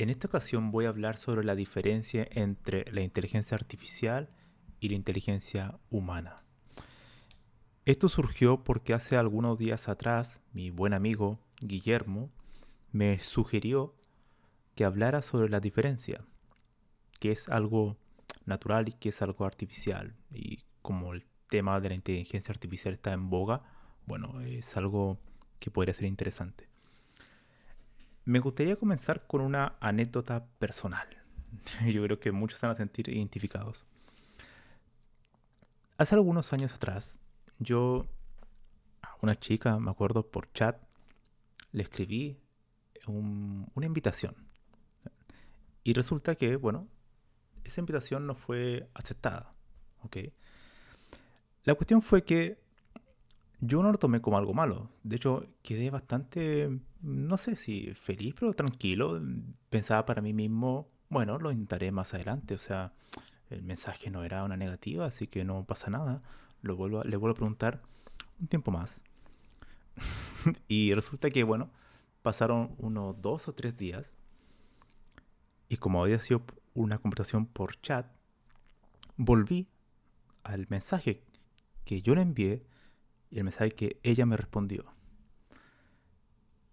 En esta ocasión voy a hablar sobre la diferencia entre la inteligencia artificial y la inteligencia humana. Esto surgió porque hace algunos días atrás mi buen amigo Guillermo me sugirió que hablara sobre la diferencia, que es algo natural y que es algo artificial. Y como el tema de la inteligencia artificial está en boga, bueno, es algo que podría ser interesante. Me gustaría comenzar con una anécdota personal. Yo creo que muchos se van a sentir identificados. Hace algunos años atrás, yo a una chica, me acuerdo, por chat, le escribí una invitación. Y resulta que, bueno, esa invitación no fue aceptada. ¿Ok? La cuestión fue que yo no lo tomé como algo malo. De hecho, quedé bastante, no sé si feliz, pero tranquilo. Pensaba para mí mismo, bueno, lo intentaré más adelante. O sea, el mensaje no era una negativa, así que no pasa nada. Le vuelvo a preguntar un tiempo más. Y resulta que, bueno, pasaron unos 2 o 3 días y como había sido una conversación por chat, volví al mensaje que yo le envié y el mensaje que ella me respondió.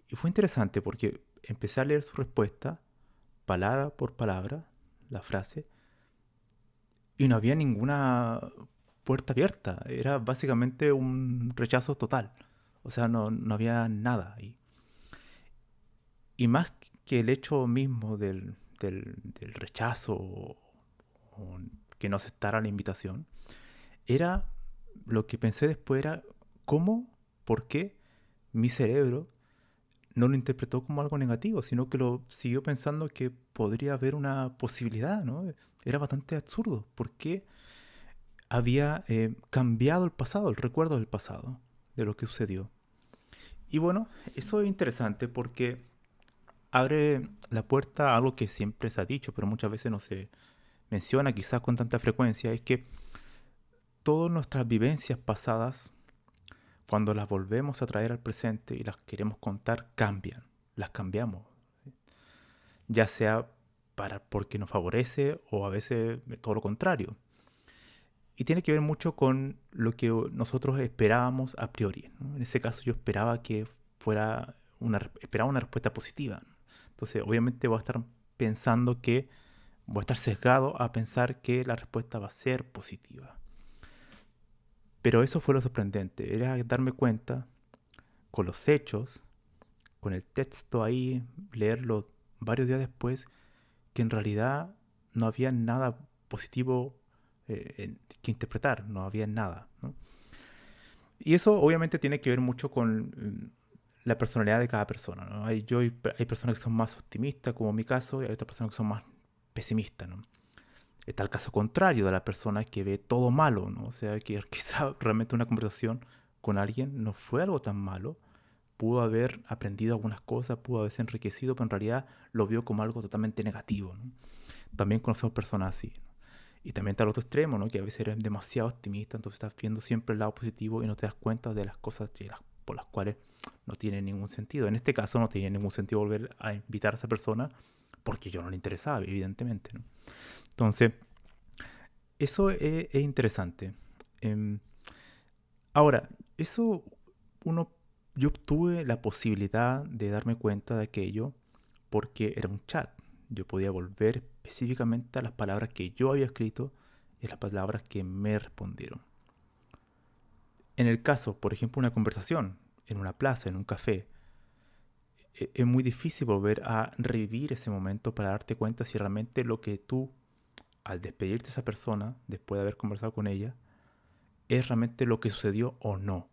Y fue interesante porque empecé a leer su respuesta, palabra por palabra, la frase, y no había ninguna puerta abierta. Era básicamente un rechazo total. O sea, no había nada ahí. Y más que el hecho mismo del rechazo o que no aceptara la invitación, era lo que pensé después era cómo, por qué mi cerebro no lo interpretó como algo negativo, sino que lo siguió pensando que podría haber una posibilidad, ¿no? Era bastante absurdo. ¿Por qué había cambiado el pasado, el recuerdo del pasado, de lo que sucedió? Y bueno, eso es interesante porque abre la puerta a algo que siempre se ha dicho, pero muchas veces no se menciona quizás con tanta frecuencia, es que todas nuestras vivencias pasadas, cuando las volvemos a traer al presente y las queremos contar, cambian, las cambiamos, ya sea porque nos favorece o a veces todo lo contrario. Y tiene que ver mucho con lo que nosotros esperábamos a priori, ¿no? En ese caso yo esperaba que esperaba una respuesta positiva, ¿no? Entonces obviamente voy a estar pensando que voy a estar sesgado a pensar que la respuesta va a ser positiva. Pero eso fue lo sorprendente, era darme cuenta con los hechos, con el texto ahí, leerlo varios días después, que en realidad no había nada positivo que interpretar, no había nada, ¿no? Y eso obviamente tiene que ver mucho con la personalidad de cada persona, ¿no? Hay personas que son más optimistas, como en mi caso, y hay otras personas que son más pesimistas, ¿no? Está el caso contrario de la persona que ve todo malo, ¿no? O sea, que quizá realmente una conversación con alguien no fue algo tan malo, pudo haber aprendido algunas cosas, pudo haberse enriquecido, pero en realidad lo vio como algo totalmente negativo, ¿no? También conocemos personas así, ¿no? Y también está el otro extremo, ¿no? Que a veces eres demasiado optimista, entonces estás viendo siempre el lado positivo y no te das cuenta de las cosas por las cuales no tiene ningún sentido. En este caso no tenía ningún sentido volver a invitar a esa persona porque yo no le interesaba, evidentemente, ¿no? Entonces, eso es interesante. Em, Ahora, eso uno, yo obtuve la posibilidad de darme cuenta de aquello porque era un chat. Yo podía volver específicamente a las palabras que yo había escrito y a las palabras que me respondieron. En el caso, por ejemplo, una conversación en una plaza, en un café, es muy difícil volver a revivir ese momento para darte cuenta si realmente lo que tú, al despedirte de esa persona, después de haber conversado con ella, es realmente lo que sucedió o no.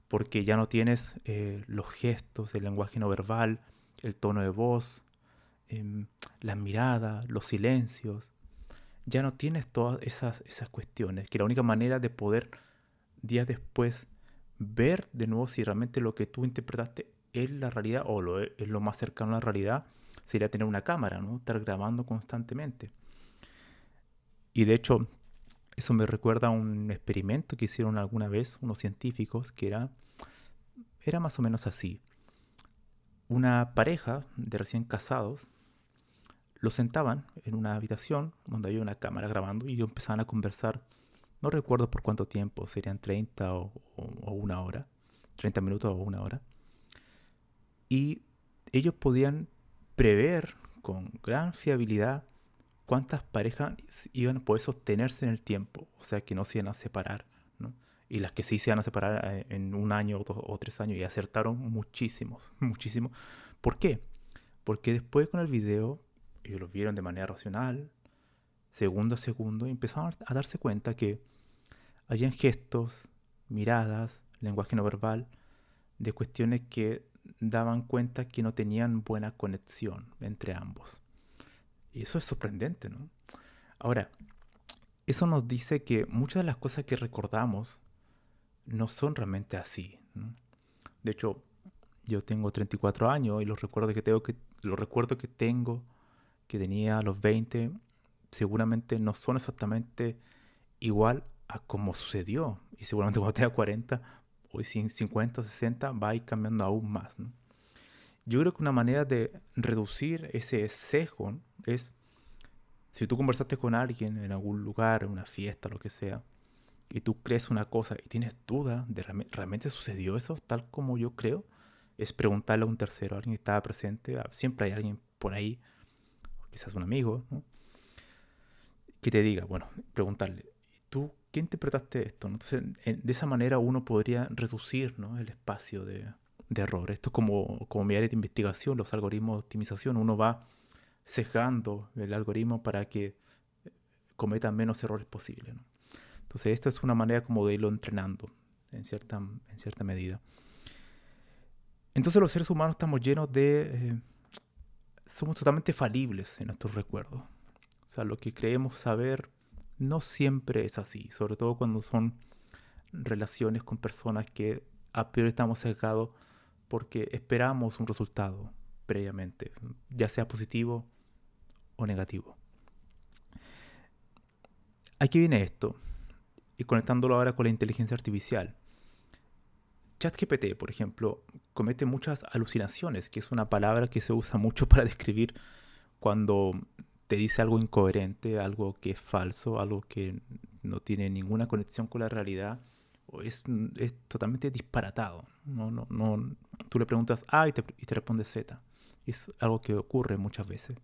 Porque ya no tienes los gestos, el lenguaje no verbal, el tono de voz, em, las miradas, los silencios. Ya no tienes todas esas cuestiones, que la única manera de poder días después ver de nuevo si realmente lo que tú interpretaste es la realidad o es lo más cercano a la realidad sería tener una cámara, ¿no? Estar grabando constantemente. Y de hecho, eso me recuerda a un experimento que hicieron alguna vez unos científicos que era más o menos así. Una pareja de recién casados Lo sentaban en una habitación donde había una cámara grabando y ellos empezaban a conversar. No recuerdo por cuánto tiempo, serían 30 o una hora, 30 minutos o una hora. Y ellos podían prever con gran fiabilidad cuántas parejas iban a poder sostenerse en el tiempo, o sea, que no se iban a separar, ¿no? Y las que sí se iban a separar en un año o 3 años, y acertaron muchísimos, muchísimos. ¿Por qué? Porque después con el video, ellos lo vieron de manera racional, segundo a segundo, y empezaron a darse cuenta que habían gestos, miradas, lenguaje no verbal, de cuestiones que daban cuenta que no tenían buena conexión entre ambos. Y eso es sorprendente, ¿no? Ahora, eso nos dice que muchas de las cosas que recordamos no son realmente así, ¿no? De hecho, yo tengo 34 años y los recuerdos que tenía a los 20 seguramente no son exactamente igual a como sucedió. Y seguramente cuando tenga 40, hoy 50, 60, va a ir cambiando aún más, ¿no? Yo creo que una manera de reducir ese sesgo, ¿no?, es si tú conversaste con alguien en algún lugar, en una fiesta, lo que sea, y tú crees una cosa y tienes duda de realmente sucedió eso tal como yo creo, es preguntarle a un tercero, a alguien que estaba presente. Siempre hay alguien por ahí, quizás un amigo, ¿no?, que te diga, bueno, preguntarle, ¿tú qué interpretaste esto?, ¿no? Entonces, de esa manera uno podría reducir, ¿no?, el espacio de error. Esto es como mi área de investigación, los algoritmos de optimización. Uno va sesgando el algoritmo para que cometa menos errores posibles, ¿no? Entonces, esto es una manera como de irlo entrenando en cierta medida. Entonces, los seres humanos estamos llenos somos totalmente falibles en nuestros recuerdos. O sea, lo que creemos saber no siempre es así, sobre todo cuando son relaciones con personas que a priori estamos sesgados porque esperamos un resultado previamente, ya sea positivo o negativo. Aquí viene esto, y conectándolo ahora con la inteligencia artificial. ChatGPT, por ejemplo, comete muchas alucinaciones, que es una palabra que se usa mucho para describir cuando te dice algo incoherente, algo que es falso, algo que no tiene ninguna conexión con la realidad, o es totalmente disparatado. Tú le preguntas A y te responde Z. Es algo que ocurre muchas veces.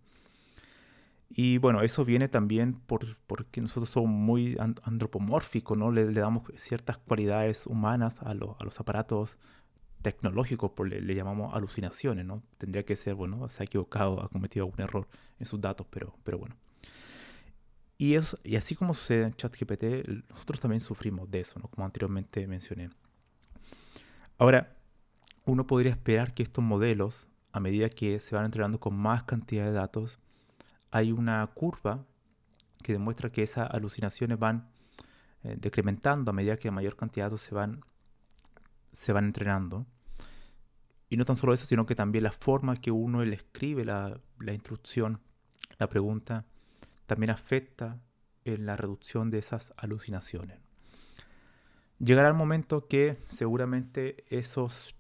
Y bueno, eso viene también porque nosotros somos muy antropomórficos, ¿no? Le damos ciertas cualidades humanas a los aparatos tecnológicos, le llamamos alucinaciones, ¿no? Tendría que ser, bueno, se ha equivocado, ha cometido algún error en sus datos, pero bueno. Y así como sucede en ChatGPT, nosotros también sufrimos de eso, ¿no?, como anteriormente mencioné. Ahora, uno podría esperar que estos modelos, a medida que se van entrenando con más cantidad de datos, hay una curva que demuestra que esas alucinaciones van decrementando a medida que la mayor cantidad de datos se van entrenando. Y no tan solo eso, sino que también la forma que uno le escribe la instrucción, la pregunta, también afecta en la reducción de esas alucinaciones. Llegará el momento que seguramente esos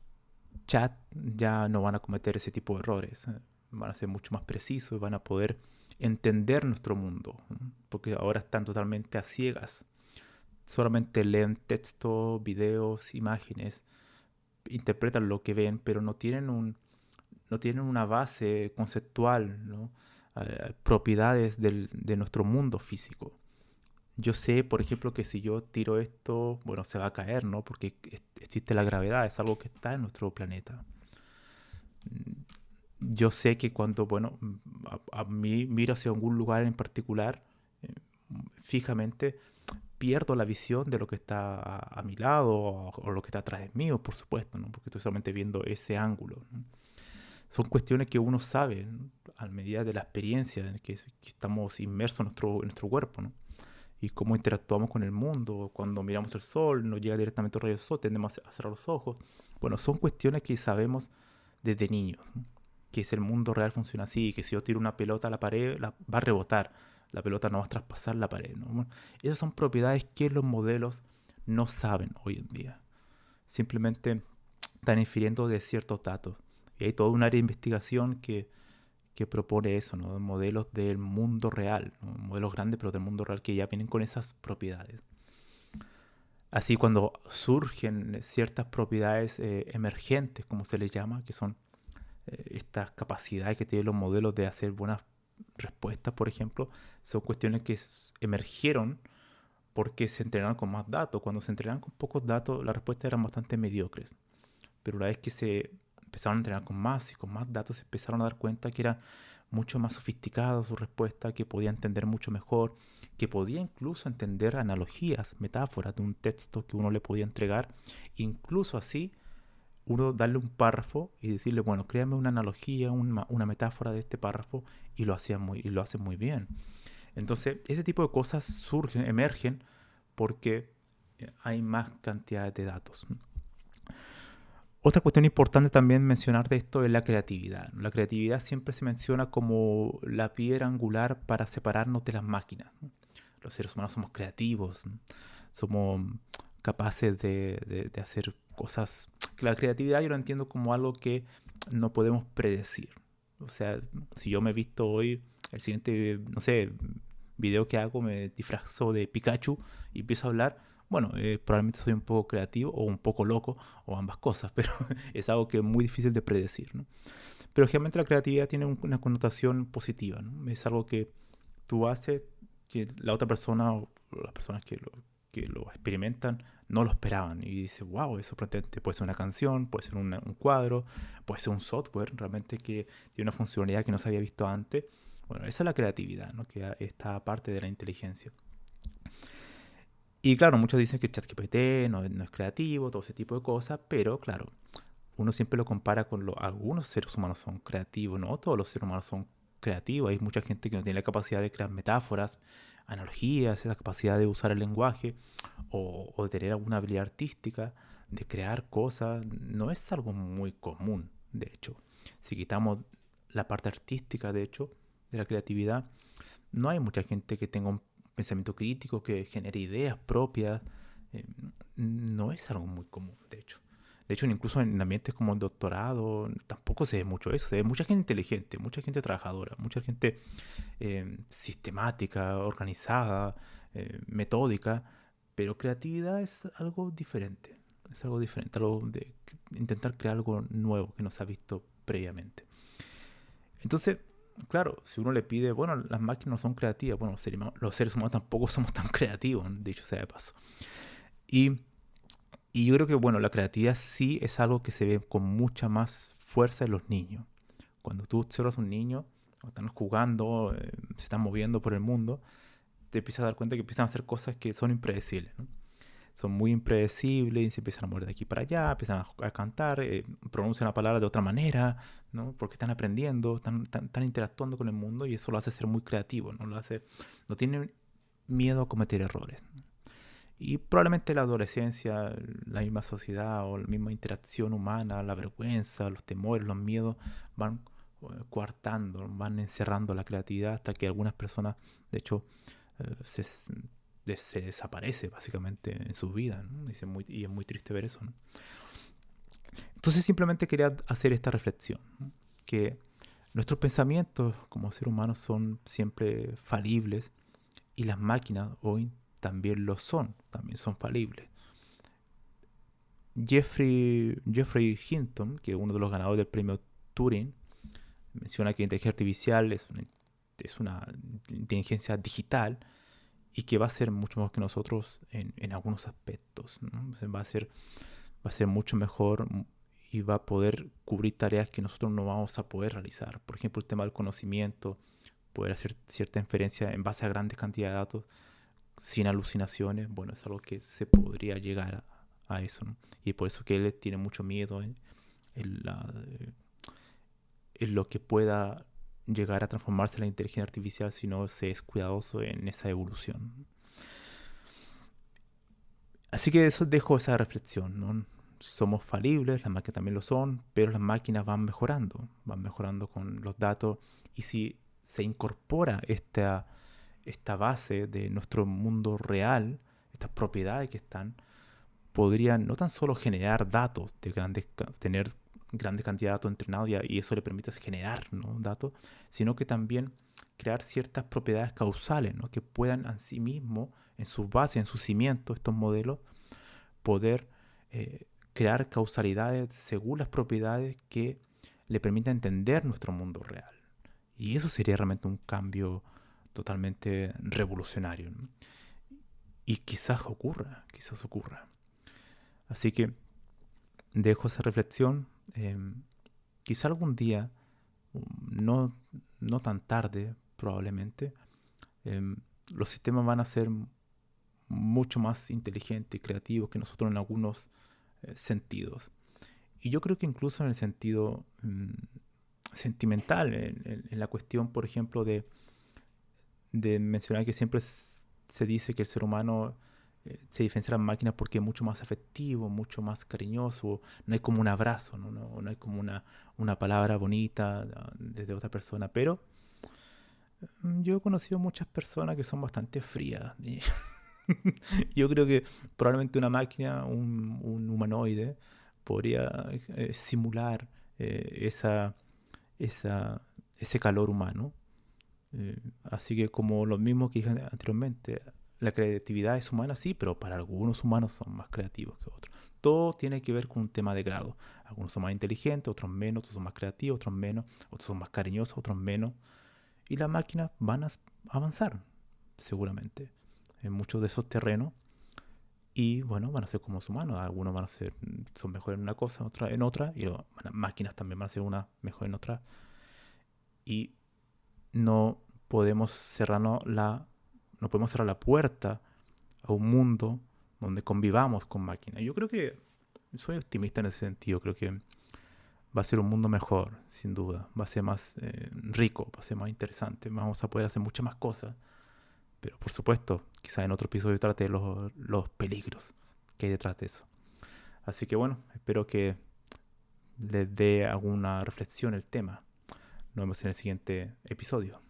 chats ya no van a cometer ese tipo de errores. Van a ser mucho más precisos y van a poder entender nuestro mundo, porque ahora están totalmente a ciegas. Solamente leen texto, videos, imágenes, interpretan lo que ven, pero no tienen una base conceptual, ¿no?, propiedades de nuestro mundo físico. Yo sé, por ejemplo, que si yo tiro esto, bueno, se va a caer, ¿no? Porque existe la gravedad, es algo que está en nuestro planeta. Yo sé que cuando, bueno, a mí miro hacia algún lugar en particular, eh, fijamente, pierdo la visión de lo que está a mi lado o lo que está atrás de mí, por supuesto, ¿no? Porque estoy solamente viendo ese ángulo, ¿no? Son cuestiones que uno sabe, ¿no?, a medida de la experiencia en que estamos inmersos en nuestro cuerpo, ¿no? Y cómo interactuamos con el mundo. Cuando miramos el sol, nos llega directamente el rayo del sol, tendemos a cerrar los ojos. Bueno, son cuestiones que sabemos desde niños, ¿no?, que si el mundo real funciona así, que si yo tiro una pelota a la pared, va a rebotar, la pelota no va a traspasar la pared, ¿no? Bueno, esas son propiedades que los modelos no saben hoy en día. Simplemente están infiriendo de ciertos datos. Y hay toda un área de investigación que que propone eso, ¿no? Modelos del mundo real, ¿no? Modelos grandes, pero del mundo real que ya vienen con esas propiedades. Así cuando surgen ciertas propiedades emergentes, como se les llama, que son estas capacidades que tienen los modelos de hacer buenas respuestas, por ejemplo, son cuestiones que emergieron porque se entrenaron con más datos. Cuando se entrenaban con pocos datos, las respuestas eran bastante mediocres. Pero una vez que se empezaron a entrenar con más y con más datos, se empezaron a dar cuenta que era mucho más sofisticada su respuesta, que podía entender mucho mejor, que podía incluso entender analogías, metáforas de un texto que uno le podía entregar, incluso así uno darle un párrafo y decirle, bueno, créame una analogía, una metáfora de este párrafo y y lo hace muy bien. Entonces, ese tipo de cosas surgen, emergen porque hay más cantidad de datos. Otra cuestión importante también mencionar de esto es la creatividad. La creatividad siempre se menciona como la piedra angular para separarnos de las máquinas. Los seres humanos somos creativos, somos capaces de hacer cosas. La creatividad yo lo entiendo como algo que no podemos predecir. O sea, si yo me he visto hoy, el siguiente, no sé, video que hago me disfrazo de Pikachu y empiezo a hablar, bueno, probablemente soy un poco creativo o un poco loco o ambas cosas, pero es algo que es muy difícil de predecir, ¿no? Pero generalmente la creatividad tiene una connotación positiva, ¿no? Es algo que tú haces que la otra persona o las personas que lo experimentan no lo esperaban y dice, wow, es sorprendente. Puede ser una canción, puede ser un cuadro, puede ser un software realmente que tiene una funcionalidad que no se había visto antes. Bueno, esa es la creatividad, ¿no? Que está parte de la inteligencia. Y claro, muchos dicen que ChatGPT no es creativo, todo ese tipo de cosas, pero claro, uno siempre lo compara con algunos seres humanos son creativos, no todos los seres humanos son creativos. Hay mucha gente que no tiene la capacidad de crear metáforas, analogías, esa capacidad de usar el lenguaje o de tener alguna habilidad artística, de crear cosas. No es algo muy común, de hecho. Si quitamos la parte artística, de hecho, de la creatividad, no hay mucha gente que tenga un pensamiento crítico, que genere ideas propias. eh, no es algo muy común, de hecho. De hecho, incluso en ambientes como el doctorado, tampoco se ve mucho eso. Se ve mucha gente inteligente, mucha gente trabajadora, mucha gente sistemática, organizada, metódica, pero creatividad es algo diferente. Es algo diferente, algo de intentar crear algo nuevo que no se ha visto previamente. Entonces, claro, si uno le pide, bueno, las máquinas no son creativas, bueno, los seres humanos tampoco somos tan creativos, dicho sea de paso. Y, y yo creo que, bueno, la creatividad sí es algo que se ve con mucha más fuerza en los niños. Cuando tú observas a un niño, o están jugando, se están moviendo por el mundo, te empiezas a dar cuenta que empiezan a hacer cosas que son impredecibles, ¿no? Son muy impredecibles y se empiezan a mover de aquí para allá, empiezan a cantar, pronuncian la palabra de otra manera, ¿no? Porque están aprendiendo, están interactuando con el mundo y eso lo hace ser muy creativo, ¿no? No tienen miedo a cometer errores. Y probablemente la adolescencia, la misma sociedad o la misma interacción humana, la vergüenza, los temores, los miedos van coartando, van encerrando la creatividad hasta que algunas personas, de hecho, se, se desaparece básicamente en su vida, ¿no? Y es muy triste ver eso, ¿no? Entonces simplemente quería hacer esta reflexión, ¿no? Que nuestros pensamientos como seres humanos son siempre falibles y las máquinas hoy también lo son, también son falibles. Jeffrey Hinton, que es uno de los ganadores del premio Turing, menciona que la inteligencia artificial es una inteligencia digital y que va a ser mucho mejor que nosotros en algunos aspectos, ¿no? O sea, va a ser mucho mejor y va a poder cubrir tareas que nosotros no vamos a poder realizar. Por ejemplo, el tema del conocimiento, poder hacer cierta inferencia en base a grandes cantidades de datos sin alucinaciones, bueno, es algo que se podría llegar a eso, ¿no? Y por eso que él tiene mucho miedo en lo que pueda llegar a transformarse la inteligencia artificial si no se es cuidadoso en esa evolución. Así que eso dejo esa reflexión, ¿no? Somos falibles, las máquinas también lo son, pero las máquinas van mejorando con los datos y si se incorpora esta base de nuestro mundo real, estas propiedades que están, podrían no tan solo generar datos de tener grandes cantidades de datos entrenados y eso le permite generar, ¿no?, datos, sino que también crear ciertas propiedades causales, ¿no?, que puedan en sí mismo, en sus bases, en sus cimientos, estos modelos, poder crear causalidades según las propiedades que le permitan entender nuestro mundo real. Y eso sería realmente un cambio totalmente revolucionario, ¿no? Y quizás ocurra, quizás ocurra. Así que dejo esa reflexión. Quizá algún día, no, no tan tarde probablemente, em, los sistemas van a ser mucho más inteligentes y creativos que nosotros en algunos sentidos. Y yo creo que incluso en el sentido sentimental, en la cuestión, por ejemplo, de mencionar que siempre se dice que el ser humano se diferencia de las máquinas porque es mucho más afectivo, mucho más cariñoso, no hay como un abrazo, no hay como una palabra bonita desde otra persona, pero yo he conocido muchas personas que son bastante frías. Y yo creo que probablemente una máquina, un humanoide, podría simular esa, ese calor humano. Así que como lo mismo que dije anteriormente, la creatividad es humana, sí, pero para algunos humanos son más creativos que otros. Todo tiene que ver con un tema de grado. Algunos son más inteligentes, otros menos, otros son más creativos, otros menos, otros son más cariñosos, otros menos. Y las máquinas van a avanzar, seguramente, en muchos de esos terrenos. Y bueno, van a ser como los humanos. Algunos van a ser, son mejores en una cosa, otra en otra. Y las máquinas también van a ser una mejor en otra. Y no podemos no podemos cerrar la puerta a un mundo donde convivamos con máquinas. Yo creo que soy optimista en ese sentido. Creo que va a ser un mundo mejor, sin duda. Va a ser más rico, va a ser más interesante. Vamos a poder hacer muchas más cosas. Pero por supuesto, quizás en otro episodio trate de los peligros que hay detrás de eso. Así que bueno, espero que les dé alguna reflexión el tema. Nos vemos en el siguiente episodio.